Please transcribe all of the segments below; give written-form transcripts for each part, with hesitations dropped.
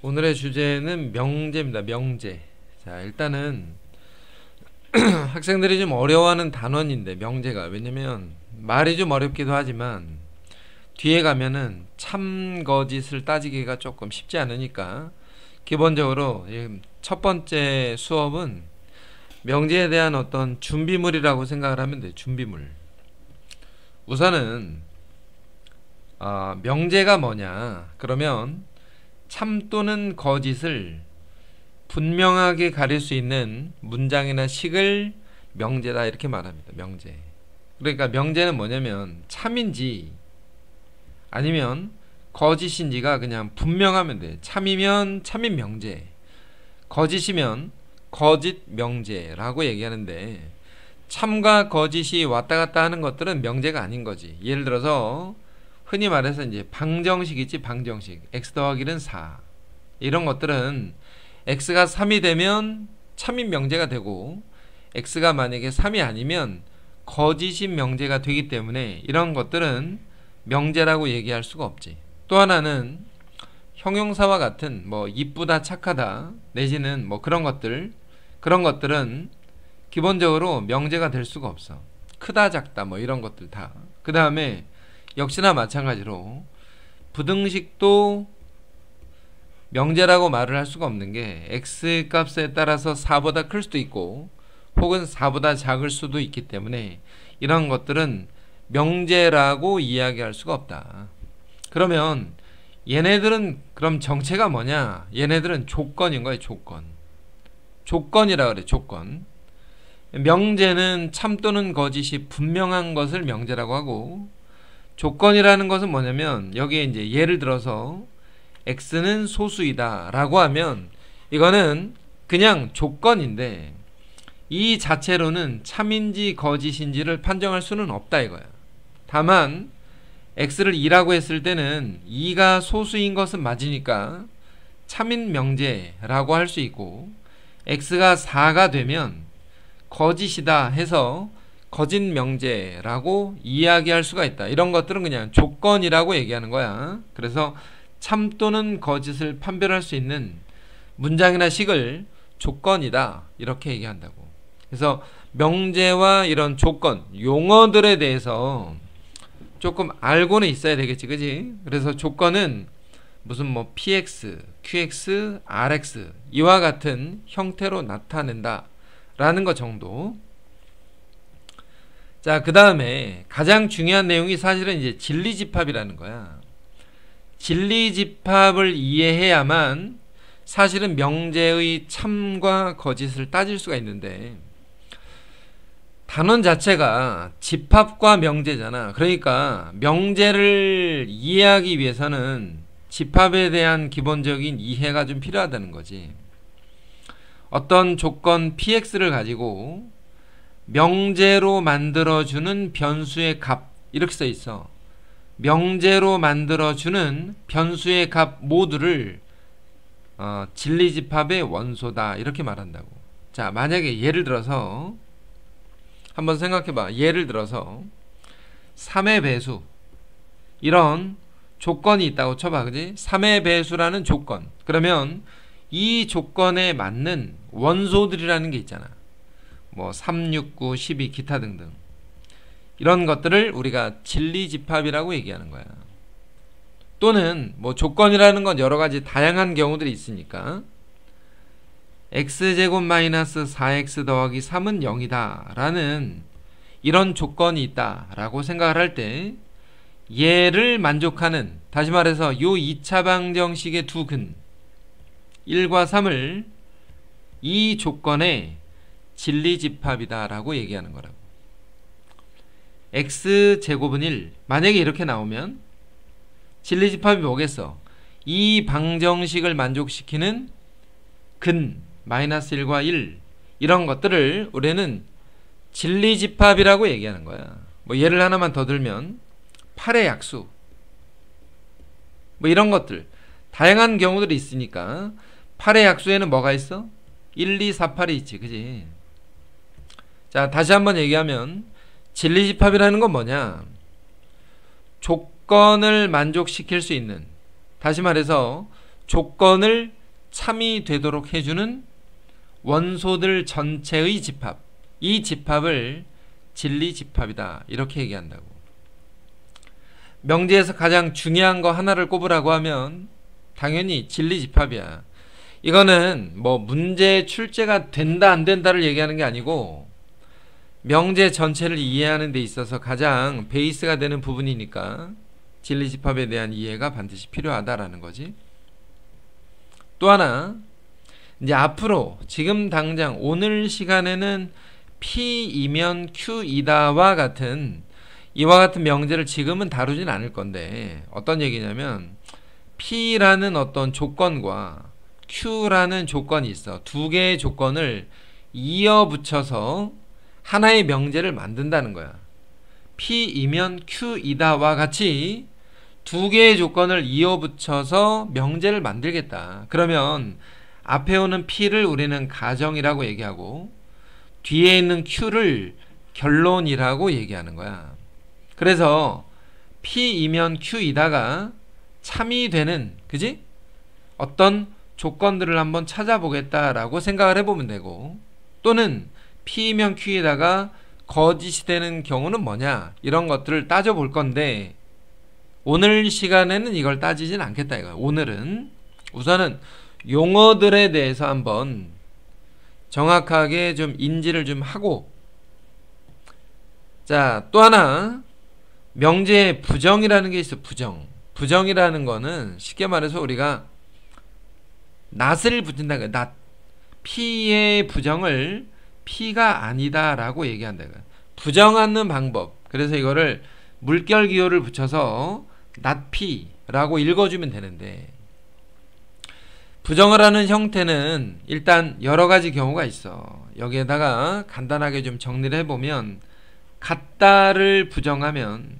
오늘의 주제는 명제입니다. 명제. 자, 일단은 학생들이 좀 어려워하는 단원인데 명제가, 왜냐면 말이 좀 어렵기도 하지만 뒤에 가면은 참거짓을 따지기가 조금 쉽지 않으니까 기본적으로 첫 번째 수업은 명제에 대한 어떤 준비물이라고 생각을 하면 돼요. 준비물. 우선은 명제가 뭐냐 그러면 참 또는 거짓을 분명하게 가릴 수 있는 문장이나 식을 명제다 이렇게 말합니다. 명제. 그러니까 명제는 뭐냐면 참인지 아니면 거짓인지가 그냥 분명하면 돼. 참이면 참인 명제, 거짓이면 거짓 명제라고 얘기하는데, 참과 거짓이 왔다 갔다 하는 것들은 명제가 아닌 거지. 예를 들어서 흔히 말해서 이제 방정식 있지, 방정식. x 더하기 1은 4. 이런 것들은 x가 3이 되면 참인 명제가 되고 x가 만약에 3이 아니면 거짓인 명제가 되기 때문에 이런 것들은 명제라고 얘기할 수가 없지. 또 하나는 형용사와 같은 뭐 이쁘다, 착하다 내지는 뭐 그런 것들은 기본적으로 명제가 될 수가 없어. 크다, 작다 뭐 이런 것들 다. 그 다음에 역시나 마찬가지로 부등식도 명제라고 말을 할 수가 없는 게 x 값에 따라서 4보다 클 수도 있고 혹은 4보다 작을 수도 있기 때문에 이런 것들은 명제라고 이야기할 수가 없다. 그러면 얘네들은 그럼 정체가 뭐냐? 얘네들은 조건인 거예요. 조건. 조건이라 그래. 조건. 명제는 참 또는 거짓이 분명한 것을 명제라고 하고, 조건이라는 것은 뭐냐면 여기에 이제 예를 들어서 x는 소수이다 라고 하면 이거는 그냥 조건인데 이 자체로는 참인지 거짓인지를 판정할 수는 없다 이거야. 다만 x를 2라고 했을 때는 2가 소수인 것은 맞으니까 참인 명제라고 할 수 있고, x가 4가 되면 거짓이다 해서 거짓 명제라고 이야기할 수가 있다. 이런 것들은 그냥 조건이라고 얘기하는 거야. 그래서 참 또는 거짓을 판별할 수 있는 문장이나 식을 조건이다 이렇게 얘기한다고. 그래서 명제와 이런 조건, 용어들에 대해서 조금 알고는 있어야 되겠지, 그지? 그래서 조건은 무슨 뭐 px, qx, rx 이와 같은 형태로 나타낸다 라는 것 정도. 자, 그 다음에 가장 중요한 내용이 사실은 이제 진리집합이라는 거야. 진리집합을 이해해야만 사실은 명제의 참과 거짓을 따질 수가 있는데, 단원 자체가 집합과 명제잖아. 그러니까 명제를 이해하기 위해서는 집합에 대한 기본적인 이해가 좀 필요하다는 거지. 어떤 조건 px를 가지고 명제로 만들어주는 변수의 값 이렇게 써 있어. 명제로 만들어주는 변수의 값 모두를 진리집합의 원소다 이렇게 말한다고. 자, 만약에 예를 들어서 한번 생각해봐. 예를 들어서 3의 배수 이런 조건이 있다고 쳐봐. 그지? 3의 배수라는 조건. 그러면 이 조건에 맞는 원소들이라는 게 있잖아. 뭐 3, 6, 9, 12 기타 등등. 이런 것들을 우리가 진리집합이라고 얘기하는 거야. 또는 뭐 조건이라는 건 여러 가지 다양한 경우들이 있으니까 x제곱 마이너스 4x 더하기 3은 0이다 라는 이런 조건이 있다 라고 생각을 할 때 얘를 만족하는, 다시 말해서 요 2차 방정식의 두 근 1과 3을 이 조건의 진리집합이다 라고 얘기하는 거라고. x제곱은 1 만약에 이렇게 나오면 진리집합이 뭐겠어? 이 방정식을 만족시키는 근 마이너스 1과 1 이런 것들을 우리는 진리집합이라고 얘기하는 거야. 뭐 예를 하나만 더 들면 8의 약수 뭐 이런 것들 다양한 경우들이 있으니까 8의 약수에는 뭐가 있어? 1, 2, 4, 8이 있지, 그지? 자, 다시 한번 얘기하면 진리집합이라는 건 뭐냐? 조건을 만족시킬 수 있는, 다시 말해서 조건을 참이 되도록 해주는 원소들 전체의 집합, 이 집합을 진리집합이다 이렇게 얘기한다고. 명제에서 가장 중요한 거 하나를 꼽으라고 하면 당연히 진리집합이야. 이거는 뭐 문제 출제가 된다 안 된다를 얘기하는 게 아니고 명제 전체를 이해하는 데 있어서 가장 베이스가 되는 부분이니까 진리집합에 대한 이해가 반드시 필요하다라는 거지. 또 하나, 이제 앞으로 지금 당장 오늘 시간에는 P이면 Q이다와 같은 이와 같은 명제를 지금은 다루진 않을 건데 어떤 얘기냐면 P라는 어떤 조건과 Q라는 조건이 있어. 두 개의 조건을 이어 붙여서 하나의 명제를 만든다는 거야. P이면 Q이다와 같이 두 개의 조건을 이어 붙여서 명제를 만들겠다. 그러면 앞에 오는 P를 우리는 가정이라고 얘기하고 뒤에 있는 Q를 결론이라고 얘기하는 거야. 그래서 P이면 Q이다가 참이 되는, 그지? 어떤 조건들을 한번 찾아보겠다라고 생각을 해보면 되고, 또는 P이면 Q이다가 거짓이 되는 경우는 뭐냐, 이런 것들을 따져볼 건데 오늘 시간에는 이걸 따지진 않겠다 이거야. 오늘은 우선은 용어들에 대해서 한번 정확하게 좀 인지를 좀 하고, 자, 또 하나 명제에 부정이라는 게 있어. 부정이라는 거는 쉽게 말해서 우리가 낫을 붙인다는 거야. 낫. P의 부정을 P가 아니다 라고 얘기한다. 부정하는 방법. 그래서 이거를 물결 기호를 붙여서 not P라고 읽어주면 되는데, 부정을 하는 형태는 일단 여러 가지 경우가 있어. 여기에다가 간단하게 좀 정리를 해보면 같다를 부정하면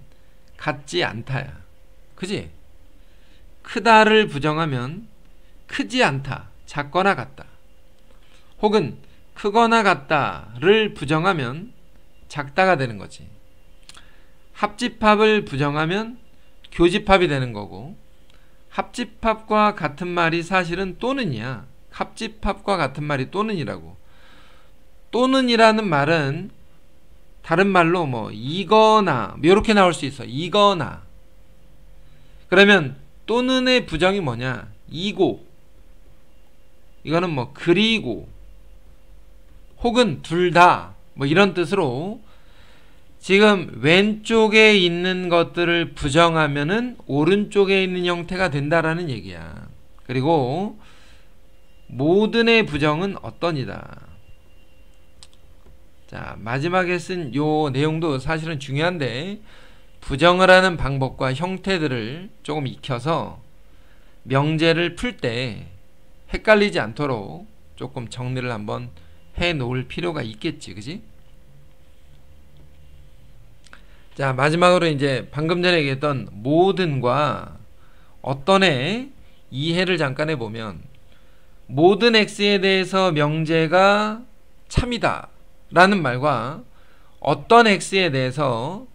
같지 않다야. 그지? 크다를 부정하면 크지 않다, 작거나 같다. 혹은 크거나 같다를 부정하면 작다가 되는 거지. 합집합을 부정하면 교집합이 되는 거고, 합집합과 같은 말이 사실은 또는이야. 합집합과 같은 말이 또는이라고. 또는이라는 말은 다른 말로 뭐 이거나 이렇게 나올 수 있어. 이거나. 그러면 또는의 부정이 뭐냐? 이고. 이거는 뭐 그리고. 혹은 둘 다. 뭐 이런 뜻으로 지금 왼쪽에 있는 것들을 부정하면은 오른쪽에 있는 형태가 된다라는 얘기야. 그리고 모든의 부정은 어떤이다. 자, 마지막에 쓴 요 내용도 사실은 중요한데 부정을 하는 방법과 형태들을 조금 익혀서 명제를 풀 때 헷갈리지 않도록 조금 정리를 한번 해 놓을 필요가 있겠지, 그지? 자, 마지막으로 이제 방금 전에 얘기했던 모든과 어떤의 이해를 잠깐 해보면, 모든 X에 대해서 명제가 참이다 라는 말과 어떤 X에 대해서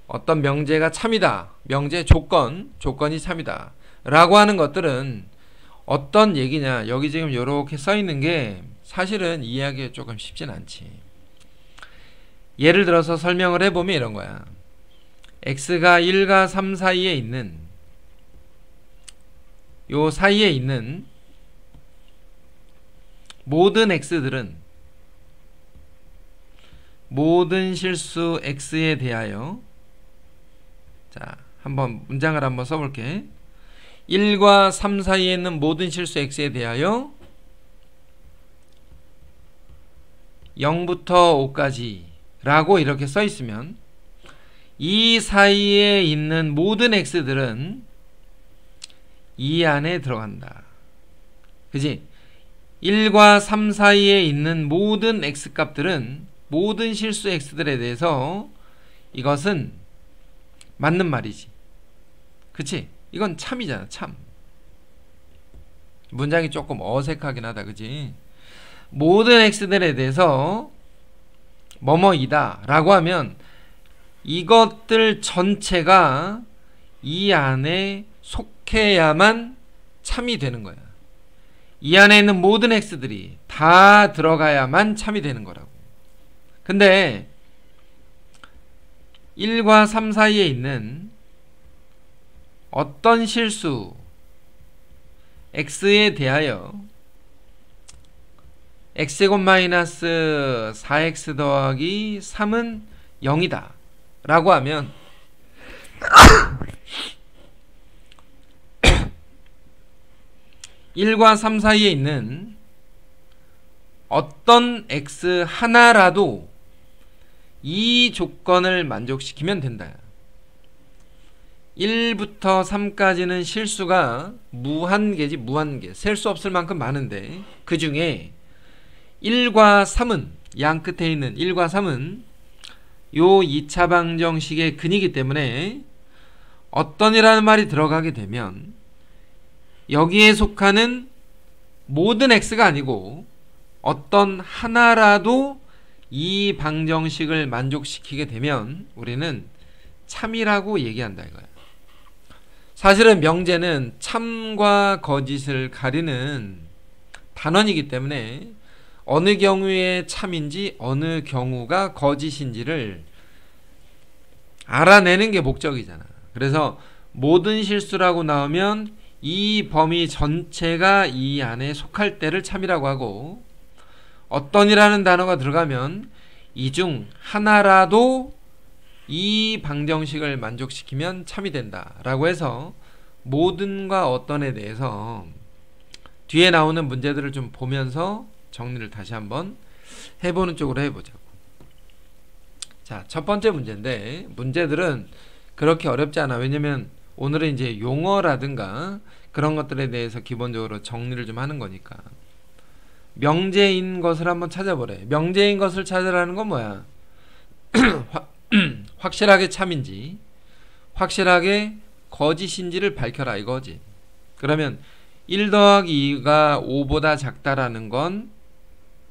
어떤 명제가 참이다, 명제 조건이 참이다 라고 하는 것들은 어떤 얘기냐, 여기 지금 이렇게 써있는 게 사실은 이해하기가 조금 쉽진 않지. 예를 들어서 설명을 해보면 이런 거야. X가 1과 3 사이에 있는, 요 사이에 있는 모든 X들은 모든 실수 X에 대하여, 자, 한번 문장을 한번 써볼게. 1과 3 사이에 있는 모든 실수 X에 대하여 0부터 5까지 라고 이렇게 써 있으면 이 사이에 있는 모든 X들은 이 안에 들어간다. 그지? 1과 3 사이에 있는 모든 X 값들은, 모든 실수 X들에 대해서 이것은 맞는 말이지. 그치? 이건 참이잖아, 참. 문장이 조금 어색하긴 하다, 그지? 모든 X들에 대해서 뭐뭐이다 라고 하면 이것들 전체가 이 안에 속해야만 참이 되는 거야. 이 안에 있는 모든 x들이 다 들어가야만 참이 되는 거라고. 근데 1과 3 사이에 있는 어떤 실수 x에 대하여 x제곱 마이너스 4x 더하기 3은 0이다 라고 하면 (1과 3) 사이에 있는 어떤 x 하나라도 이 조건을 만족시키면 된다. 1부터 3까지는 실수가 무한계지, 무한계. 셀 수 없을 만큼 많은데 그 중에 1과 3은, 양 끝에 있는 1과 3은 요 2차 방정식의 근이기 때문에 어떤이라는 말이 들어가게 되면 여기에 속하는 모든 x가 아니고 어떤 하나라도 이 방정식을 만족시키게 되면 우리는 참이라고 얘기한다 이거야. 사실은 명제는 참과 거짓을 가리는 단원이기 때문에 어느 경우에 참인지 어느 경우가 거짓인지를 알아내는 게 목적이잖아. 그래서 모든 실수라고 나오면 이 범위 전체가 이 안에 속할 때를 참이라고 하고, 어떤이라는 단어가 들어가면 이 중 하나라도 이 방정식을 만족시키면 참이 된다 라고 해서 모든과 어떤에 대해서 뒤에 나오는 문제들을 좀 보면서 정리를 다시 한번 해보는 쪽으로 해보자고. 자, 첫 번째 문제인데 문제들은 그렇게 어렵지 않아. 왜냐면 오늘은 이제 용어라든가 그런 것들에 대해서 기본적으로 정리를 좀 하는 거니까. 명제인 것을 한번 찾아보래. 명제인 것을 찾으라는 건 뭐야? 확실하게 참인지 확실하게 거짓인지를 밝혀라 이거지. 그러면 1 더하기 2가 5보다 작다라는 건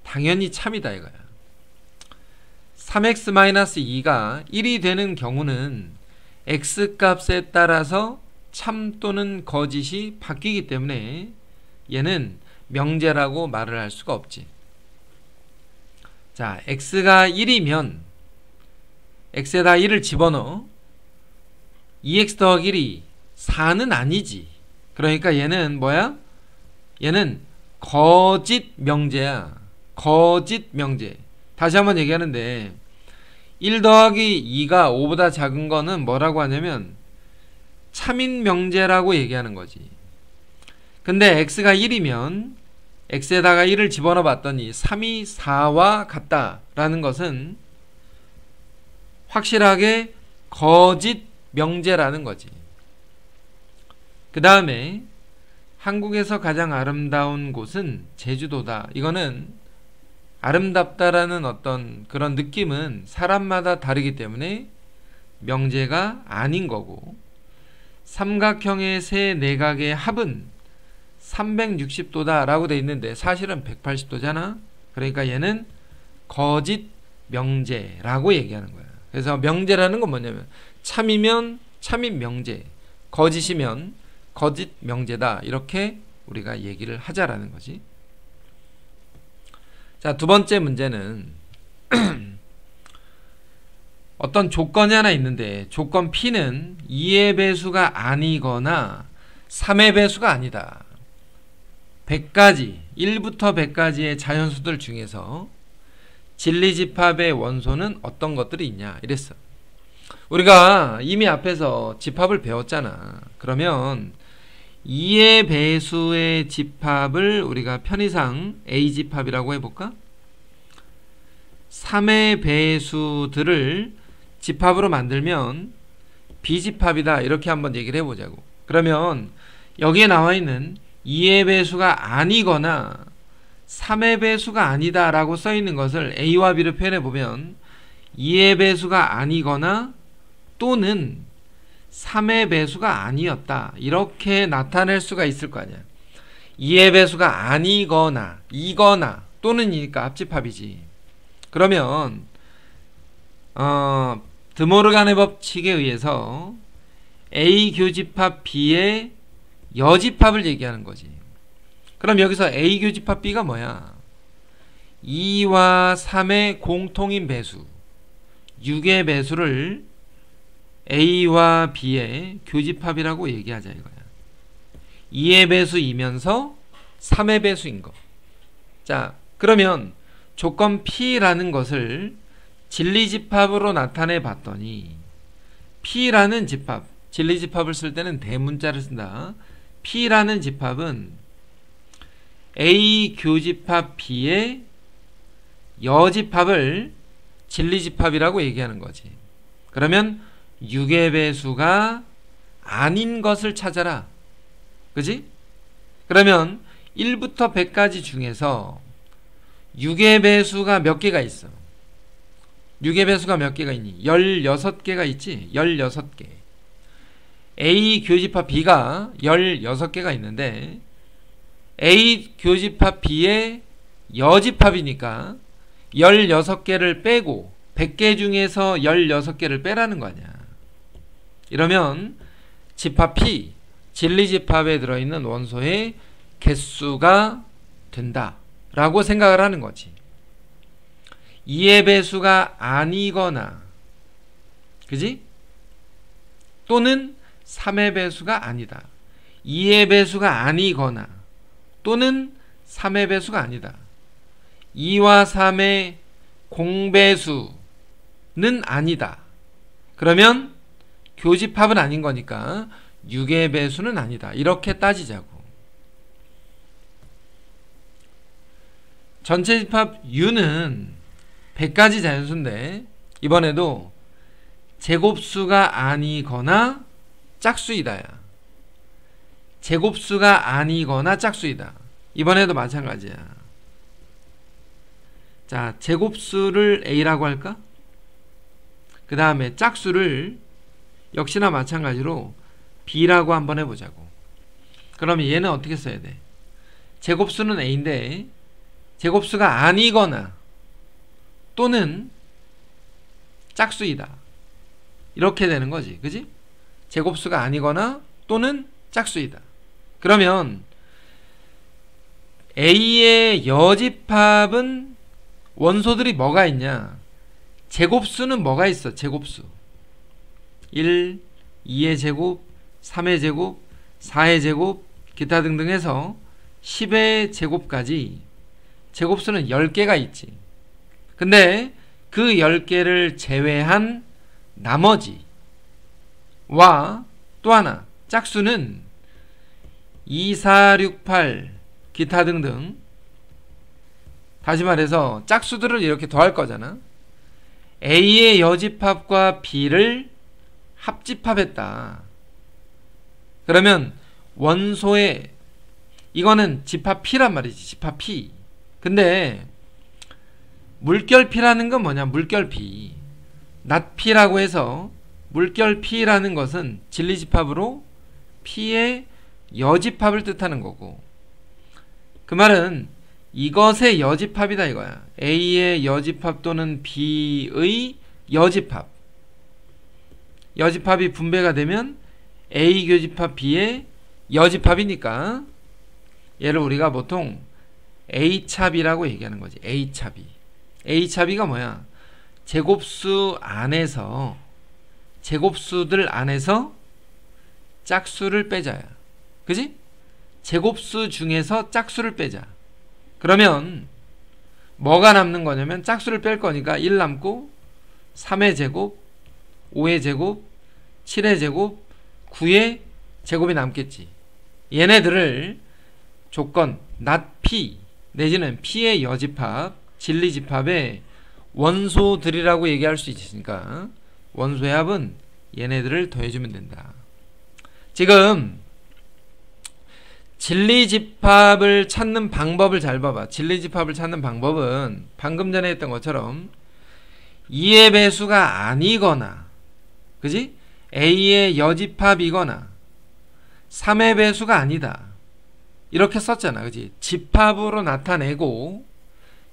당연히 참이다 이거야. 3x-2가 1이 되는 경우는 x값에 따라서 참 또는 거짓이 바뀌기 때문에 얘는 명제라고 말을 할 수가 없지. 자, x가 1이면 x에다 1을 집어넣어. 2x 더하기 1이 4는 아니지. 그러니까 얘는 뭐야? 얘는 거짓 명제야. 거짓 명제. 다시 한번 얘기하는데 1 더하기 2가 5보다 작은 거는 뭐라고 하냐면 참인 명제라고 얘기하는 거지. 근데 x가 1이면 x에다가 1을 집어넣어 봤더니 3이 4와 같다라는 것은 확실하게 거짓 명제라는 거지. 그 다음에 한국에서 가장 아름다운 곳은 제주도다. 이거는 아름답다라는 어떤 그런 느낌은 사람마다 다르기 때문에 명제가 아닌 거고, 삼각형의 세 내각의 합은 360도다 라고 돼 있는데 사실은 180도잖아. 그러니까 얘는 거짓 명제라고 얘기하는 거야. 그래서 명제라는 건 뭐냐면 참이면 참인 명제, 거짓이면 거짓 명제다, 이렇게 우리가 얘기를 하자라는 거지. 자, 두 번째 문제는 어떤 조건이 하나 있는데 조건 P는 2의 배수가 아니거나 3의 배수가 아니다. 100가지, 1부터 100가지의 자연수들 중에서 진리집합의 원소는 어떤 것들이 있냐 이랬어. 우리가 이미 앞에서 집합을 배웠잖아. 그러면 2의 배수의 집합을 우리가 편의상 A집합이라고 해볼까? 3의 배수들을 집합으로 만들면 B집합이다, 이렇게 한번 얘기를 해보자고. 그러면 여기에 나와있는 2의 배수가 아니거나 3의 배수가 아니다 라고 써있는 것을 A와 B로 표현해보면 2의 배수가 아니거나 또는 3의 배수가 아니었다, 이렇게 나타낼 수가 있을 거 아니야. 2의 배수가 아니거나 이거나 또는이니까 합집합이지. 그러면 드모르간의 법칙에 의해서 A 교집합 B의 여집합을 얘기하는 거지. 그럼 여기서 A 교집합 B가 뭐야? 2와 3의 공통인 배수 6의 배수를 A와 B의 교집합이라고 얘기하자 이거야. 2의 배수이면서 3의 배수인 거. 자, 그러면 조건 P라는 것을 진리집합으로 나타내 봤더니 P라는 집합, 진리집합을 쓸 때는 대문자를 쓴다. P라는 집합은 A 교집합 B의 여집합을 진리집합이라고 얘기하는 거지. 그러면 6의 배수가 아닌 것을 찾아라. 그지? 그러면 1부터 100까지 중에서 6의 배수가 몇 개가 있어? 6의 배수가 몇 개가 있니? 16개가 있지? 16개. A 교집합 B가 16개가 있는데 A 교집합 B의 여집합이니까 16개를 빼고 100개 중에서 16개를 빼라는 거 아니야. 이러면 집합 P, 진리집합에 들어있는 원소의 개수가 된다 라고 생각을 하는 거지. 2의 배수가 아니거나, 그지? 또는 3의 배수가 아니다. 2의 배수가 아니거나 또는 3의 배수가 아니다. 2와 3의 공배수는 아니다. 그러면 교집합은 아닌 거니까 6의 배수는 아니다. 이렇게 따지자고. 전체 집합 U는 100가지 자연수인데 이번에도 제곱수가 아니거나 짝수이다야. 제곱수가 아니거나 짝수이다. 이번에도 마찬가지야. 자, 제곱수를 A라고 할까? 그 다음에 짝수를 역시나 마찬가지로 B라고 한번 해보자고. 그러면 얘는 어떻게 써야 돼? 제곱수는 A인데 제곱수가 아니거나 또는 짝수이다. 이렇게 되는 거지. 그지? 제곱수가 아니거나 또는 짝수이다. 그러면 A의 여집합은 원소들이 뭐가 있냐? 제곱수는 뭐가 있어? 제곱수 1, 2의 제곱, 3의 제곱, 4의 제곱, 기타 등등 해서 10의 제곱까지 제곱수는 10개가 있지. 근데 그 10개를 제외한 나머지와 또 하나 짝수는 2, 4, 6, 8 기타 등등. 다시 말해서 짝수들을 이렇게 더할 거잖아. A의 여집합과 B를 합집합했다. 그러면 원소의 이거는 집합 P란 말이지. 집합 P. 근데 물결 P라는 건 뭐냐? 물결 P. 낫 P라고 해서 물결 P라는 것은 진리집합으로 P의 여집합을 뜻하는 거고, 그 말은 이것의 여집합이다 이거야. A의 여집합 또는 B의 여집합. 여집합이 분배가 되면 A 교집합 B의 여집합이니까 얘를 우리가 보통 A차비라고 얘기하는 거지. A차비. A차비가 뭐야? 제곱수 안에서 제곱수들 안에서 짝수를 빼자야. 그지? 제곱수 중에서 짝수를 빼자. 그러면 뭐가 남는 거냐면 짝수를 뺄 거니까 1 남고 3의 제곱, 5의 제곱, 7의 제곱, 9의 제곱이 남겠지. 얘네들을 조건 낫 P 내지는 P의 여집합, 진리집합의 원소들이라고 얘기할 수 있으니까 원소의 합은 얘네들을 더해주면 된다. 지금 진리집합을 찾는 방법을 잘 봐봐. 진리집합을 찾는 방법은 방금 전에 했던 것처럼 2의 배수가 아니거나, 그지? A의 여집합이거나 3의 배수가 아니다. 이렇게 썼잖아. 그지? 집합으로 나타내고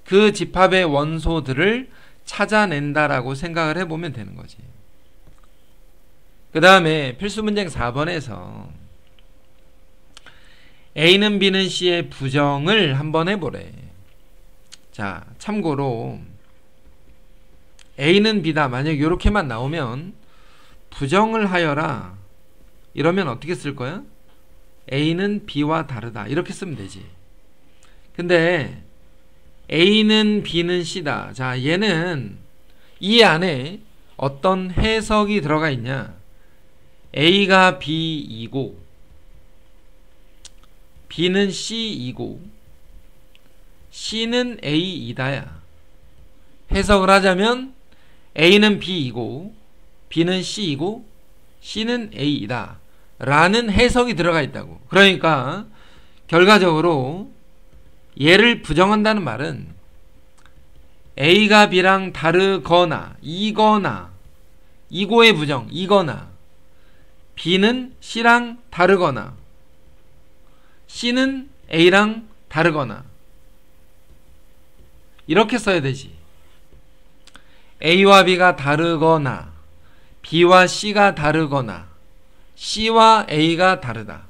그 집합의 원소들을 찾아낸다라고 생각을 해보면 되는 거지. 그 다음에 필수 문제eng 4번에서 A는 B는 C의 부정을 한번 해보래. 자, 참고로 A는 B다 만약 이렇게만 나오면 부정을 하여라 이러면 어떻게 쓸 거야? A는 B와 다르다 이렇게 쓰면 되지. 근데 A는 B는 C다. 자, 얘는 이 안에 어떤 해석이 들어가 있냐? A가 B이고 B는 C이고 C는 A이다야. 해석을 하자면 A는 B이고 B는 C이고 C는 A이다 라는 해석이 들어가 있다고. 그러니까 결과적으로 얘를 부정한다는 말은 A가 B랑 다르거나 이거나 이거의 부정 이거나 B는 C랑 다르거나 C는 A랑 다르거나 이렇게 써야 되지. A와 B가 다르거나 B와 C가 다르거나 C와 A가 다르다.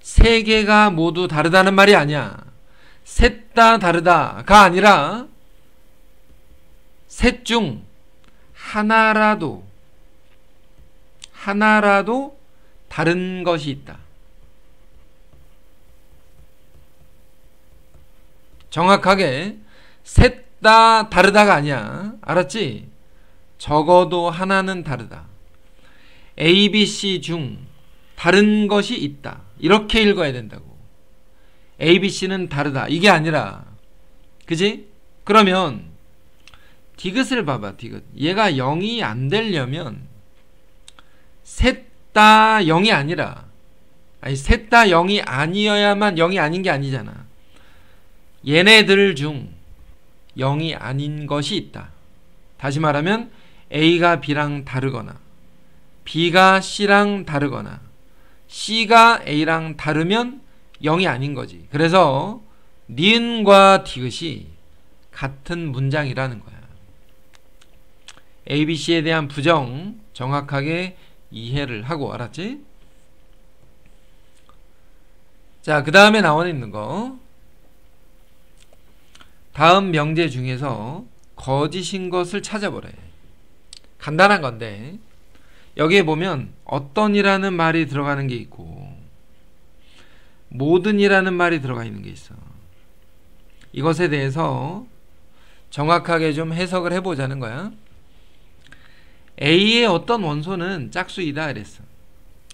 세 개가 모두 다르다는 말이 아니야. 셋 다 다르다가 아니라 셋 중 하나라도 다른 것이 있다. 정확하게 셋 다 다르다가 아니야. 알았지? 적어도 하나는 다르다. A, B, C 중 다른 것이 있다. 이렇게 읽어야 된다고. A, B, C는 다르다. 이게 아니라 그지? 그러면 디귿을 봐봐. 디귿. 얘가 0이 안 되려면 셋 다 0이 아니라 셋 다 0이 아니어야만 0이 아닌 게 아니잖아. 얘네들 중 0이 아닌 것이 있다. 다시 말하면 A가 B랑 다르거나 B가 C랑 다르거나 C가 A랑 다르면 0이 아닌 거지. 그래서 니은과 디귿이 같은 문장이라는 거야. A, B, C에 대한 부정 정확하게 이해를 하고 알았지? 자, 그 다음에 나와 있는 거 다음 명제 중에서 거짓인 것을 찾아보래. 간단한 건데 여기에 보면 어떤이라는 말이 들어가는 게 있고 모든이라는 말이 들어가 있는 게 있어. 이것에 대해서 정확하게 좀 해석을 해보자는 거야. A의 어떤 원소는 짝수이다 이랬어.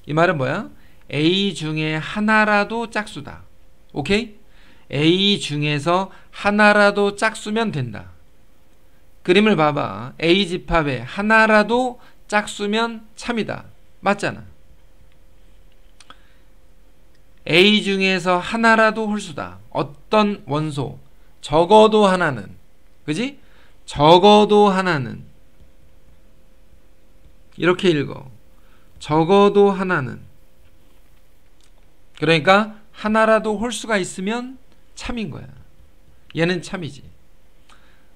이 말은 뭐야? A 중에 하나라도 짝수다. 오케이? A 중에서 하나라도 짝수면 된다. 그림을 봐봐. A 집합에 하나라도 짝수면 참이다. 맞잖아. A 중에서 하나라도 홀수다. 어떤 원소 적어도 하나는 그지? 적어도 하나는 이렇게 읽어. 적어도 하나는 그러니까 하나라도 홀수가 있으면 참인 거야. 얘는 참이지.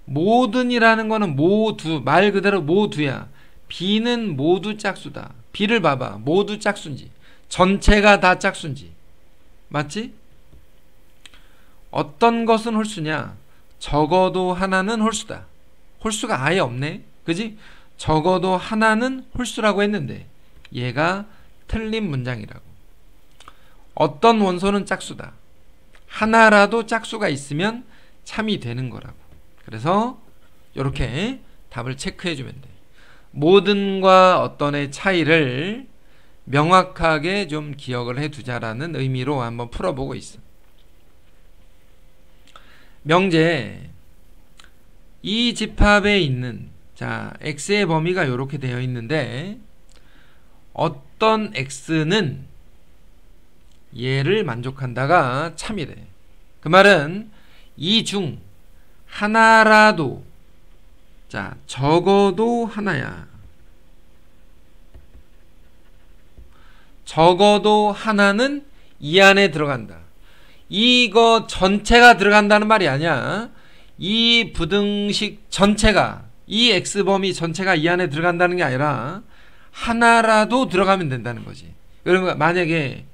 모든이라는 거는 모두 말 그대로 모두야. B는 모두 짝수다. B를 봐봐. 모두 짝수인지 전체가 다 짝수인지 맞지? 어떤 것은 홀수냐? 적어도 하나는 홀수다. 홀수가 아예 없네. 그지? 적어도 하나는 홀수라고 했는데 얘가 틀린 문장이라고. 어떤 원소는 짝수다. 하나라도 짝수가 있으면 참이 되는 거라고. 그래서 이렇게 답을 체크해 주면 돼. 모든과 어떤의 차이를 명확하게 좀 기억을 해 두자라는 의미로 한번 풀어보고 있어. 명제 이 집합에 있는 자 x의 범위가 이렇게 되어 있는데 어떤 x는 얘를 만족한다가 참이래. 그 말은 이 중 하나라도 자 적어도 하나야. 적어도 하나는 이 안에 들어간다. 이거 전체가 들어간다는 말이 아니야. 이 부등식 전체가 이 x범위 전체가 이 안에 들어간다는 게 아니라 하나라도 들어가면 된다는 거지. 그러니까 만약에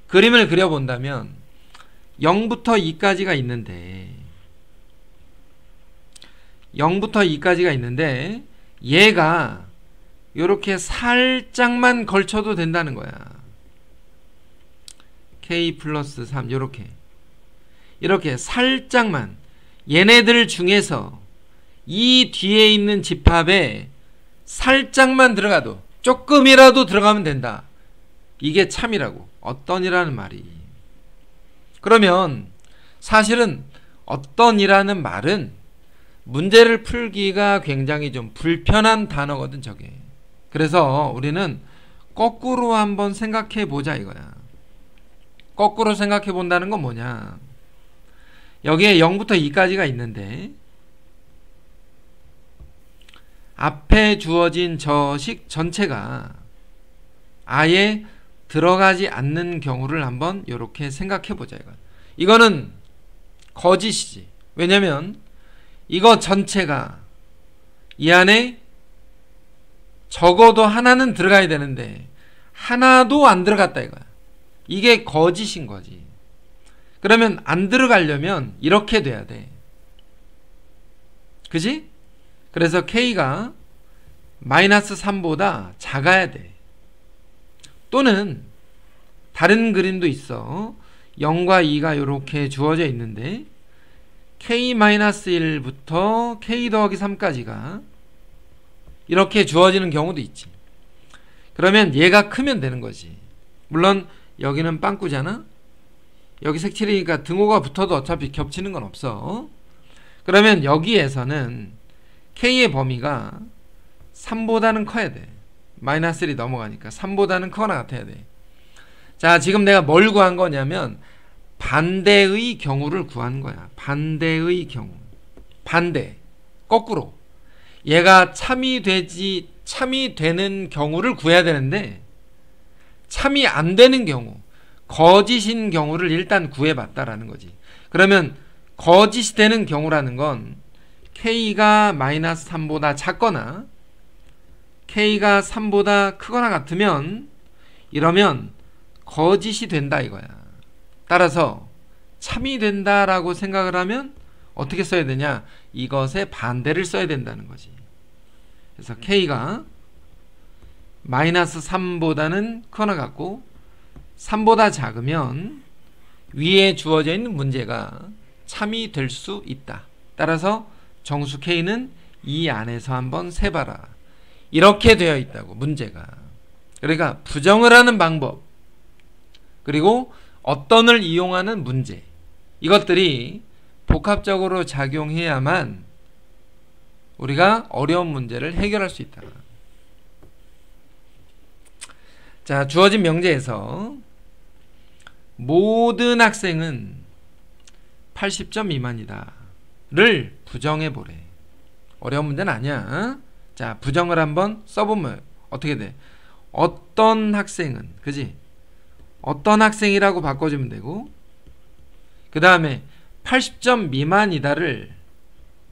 그림을 그려본다면 0부터 2까지가 있는데 0부터 2까지가 있는데 얘가 이렇게 살짝만 걸쳐도 된다는 거야. k 플러스 3 이렇게 살짝만 얘네들 중에서 이 뒤에 있는 집합에 살짝만 들어가도 조금이라도 들어가면 된다. 이게 참이라고. 어떤이라는 말이. 그러면 사실은 어떤이라는 말은 문제를 풀기가 굉장히 좀 불편한 단어거든 저게. 그래서 우리는 거꾸로 한번 생각해 보자 이거야. 거꾸로 생각해 본다는 건 뭐냐. 여기에 0부터 2까지가 있는데 앞에 주어진 저 식 전체가 아예 들어가지 않는 경우를 한번 이렇게 생각해 보자 이거는 거짓이지. 왜냐면 이거 전체가 이 안에 적어도 하나는 들어가야 되는데 하나도 안 들어갔다 이거야. 이게 거짓인 거지. 그러면 안 들어가려면 이렇게 돼야 돼. 그지? 그래서 K가 마이너스 3보다 작아야 돼. 또는 다른 그림도 있어. 0과 2가 이렇게 주어져 있는데 K-1부터 K 더하기 3까지가 이렇게 주어지는 경우도 있지. 그러면 얘가 크면 되는 거지. 물론 여기는 빵꾸잖아. 여기 색칠이니까 등호가 붙어도 어차피 겹치는 건 없어. 그러면 여기에서는 K의 범위가 3보다는 커야 돼. 마이너스 1이 넘어가니까 3보다는 크거나 같아야 돼. 자, 지금 내가 뭘 구한 거냐면 반대의 경우를 구한 거야. 반대의 경우. 반대. 거꾸로. 얘가 참이 되는 경우를 구해야 되는데 참이 안 되는 경우, 거짓인 경우를 일단 구해봤다라는 거지. 그러면 거짓이 되는 경우라는 건 K가 마이너스 3보다 작거나 K가 3보다 크거나 같으면 이러면 거짓이 된다 이거야. 따라서 참이 된다라고 생각을 하면 어떻게 써야 되냐? 이것의 반대를 써야 된다는 거지. 그래서 K가 마이너스 3보다는 크거나 같고 3보다 작으면 위에 주어져 있는 문제가 참이 될 수 있다. 따라서 정수 K는 이 안에서 한번 세봐라. 이렇게 되어 있다고 문제가. 그러니까 부정을 하는 방법 그리고 어떤을 이용하는 문제 이것들이 복합적으로 작용해야만 우리가 어려운 문제를 해결할 수 있다. 자, 주어진 명제에서 모든 학생은 80점 미만이다 를 부정해 보래. 어려운 문제는 아니야. 자, 부정을 한번 써보면 어떻게 돼? 어떤 학생은, 그지? 어떤 학생이라고 바꿔주면 되고, 그 다음에 80점 미만이다를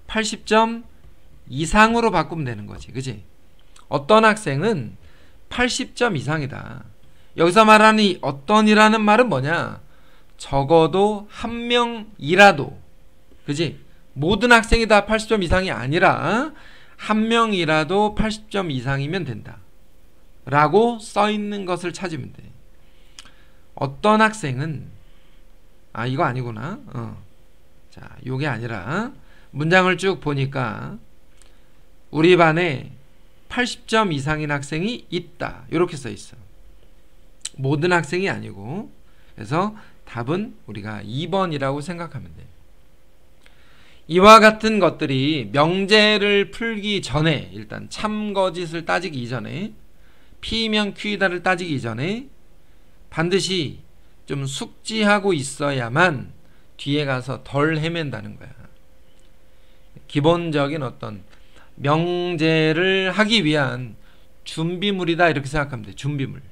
80점 이상으로 바꾸면 되는 거지, 그지? 어떤 학생은 80점 이상이다. 여기서 말하는 이 어떤이라는 말은 뭐냐? 적어도 한 명이라도, 그지? 모든 학생이 다 80점 이상이 아니라 한 명이라도 80점 이상이면 된다 라고 써있는 것을 찾으면 돼. 어떤 학생은 이거 아니구나. 자, 요게 아니라 문장을 쭉 보니까 우리 반에 80점 이상인 학생이 있다 이렇게 써있어. 모든 학생이 아니고. 그래서 답은 우리가 2번이라고 생각하면 돼. 이와 같은 것들이 명제를 풀기 전에, 일단 참거짓을 따지기 이전에, P면 Q이다를 따지기 이전에 반드시 좀 숙지하고 있어야만 뒤에 가서 덜 헤맨다는 거야. 기본적인 어떤 명제를 하기 위한 준비물이다 이렇게 생각하면 돼. 준비물.